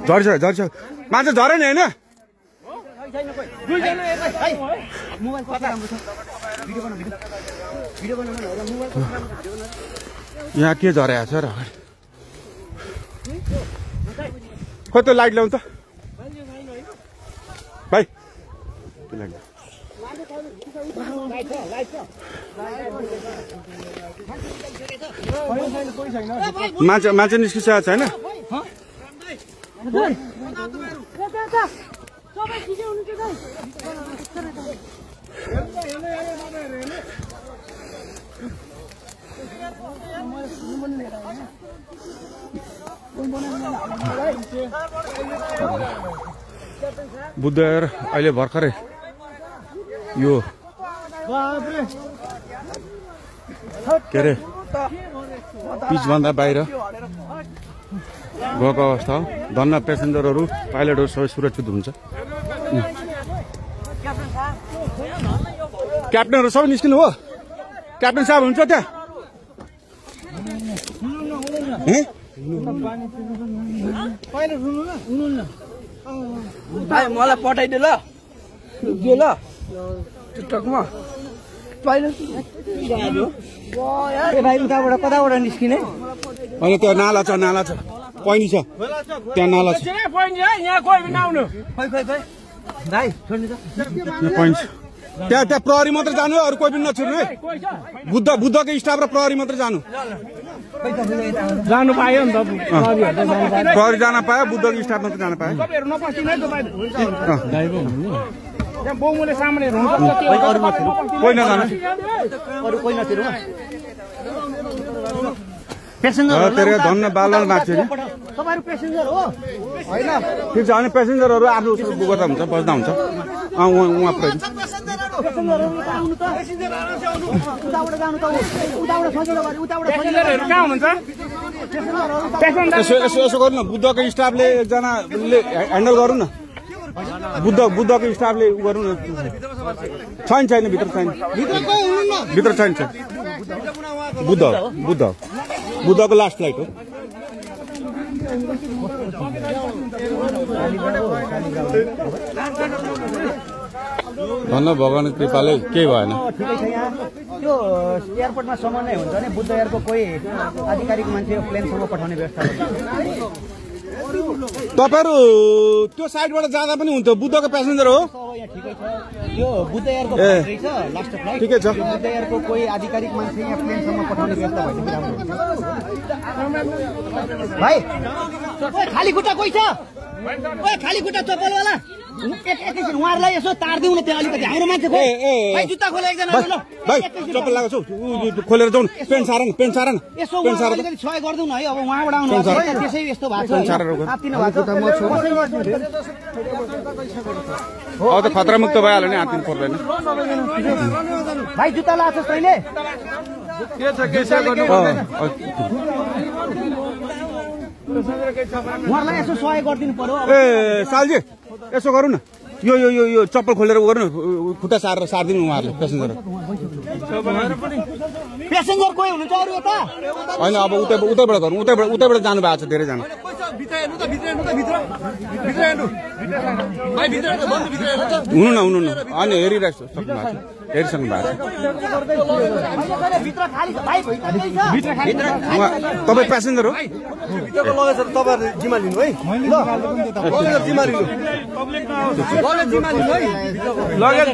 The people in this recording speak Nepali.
झर्छ झर्छ मान्छे झरेन होइन यहाँ के झरेको छ र खोइ त्यो लाइट ल्याउनु त भाइ मान्छे निस्किसकेको छैन बुद्धर अहिले भर्खरै यो के अरे पिचभन्दा बाहिर गएको अवस्था हो धन्न पेसेन्जरहरू पाइलटहरू सबै सुरक्षित हुन्छ क्याप्टेनहरू सबै निस्किनु हो क्याप्टेन साहब हुन्छ त्यहाँ मलाई पठाइदियो ल ल टिकटकमा उताबाट कताबाट निस्किने होइन त्यो नाला छ पैनी छ त्यहाँ नाला छ त्यहाँ प्रहरी मात्र जानु अरू कोही पनि नछिर्नु है बुद्धको स्टाफ र प्रहरी मात्र जानु पायो नि त प्रहरी जान पायो बुद्धको स्टाफ मात्र जान पायो कोही नजानु धन्न बालन मान्छे ठिक छ अनि पेसेन्जरहरू आफ्नो गर्दा हुन्छ बस्दा हुन्छ उहाँ यसो गर्नु न बुद्धको स्टाफले एकजनाले ह्यान्डल गर्नु न बुद्धको स्टाफले उ गर्नु न छैन भित्र छैन बुद्धको लास्ट फ्लाइट हो धन्न भगवान कृपाले केही भएन त्यो एयरपोर्टमा समन्वय हुन्छ भने बुद्ध एयरको कोही आधिकारिक मान्छे प्लेनसम्म पठाउने व्यवस्था तपाईहरु त्यो साइडबाट जाँदा पनि हुन्छ बुद्धको प्यासेन्जर हो यो बुद्ध एयरको फ्लाइट छ लास्ट फ्लाइट ठिकै छ बुद्ध एयरको कोही आधिकारिक मान्छे यहाँ प्लेनसम्म पठाउने व्यवस्था भएपछि राम्रो भाइ खाली खुट्टा कोही छ खाली खुट्टा चप्पलवाला एकैछिन उहाँहरूलाई यसो तारिदिउँ न त्यहाँ अलिकति हाम्रो मान्छे खोइ जुत्ता खोले एकजना भाइ चप्पल लगाएको छु खोलेर जाउँ पेन्ट सार न यसो अलिकति सहयोग गरिदिउँ न है अब उहाँबाट आउनु त्यसै यस्तो भएको छ त खतरा मुक्त भइहाल्यो नि आत्तिनु पर्दैन भाइ जुत्ता लगाएको छ तैँले उहाँहरूलाई यसो सहयोग गरिदिनु पर्यो ए सालजी यसो गरौँ न यो चप्पल खोलेर गर्नु खुट्टा सारिदिनु उहाँहरूले पेसेन्जर कोही हुनुहुन्छ अरू यता होइन अब उतैबाट गरौँ उतैबाट जानु भएको छ धेरैजना हुनु न अनि हेरिरहेको छु हेरिसक्नु भएको तपाईँ प्यासेन्जर हो तपाईँहरूले जिम्मा लिनु है जिम्मा लिनु लगेज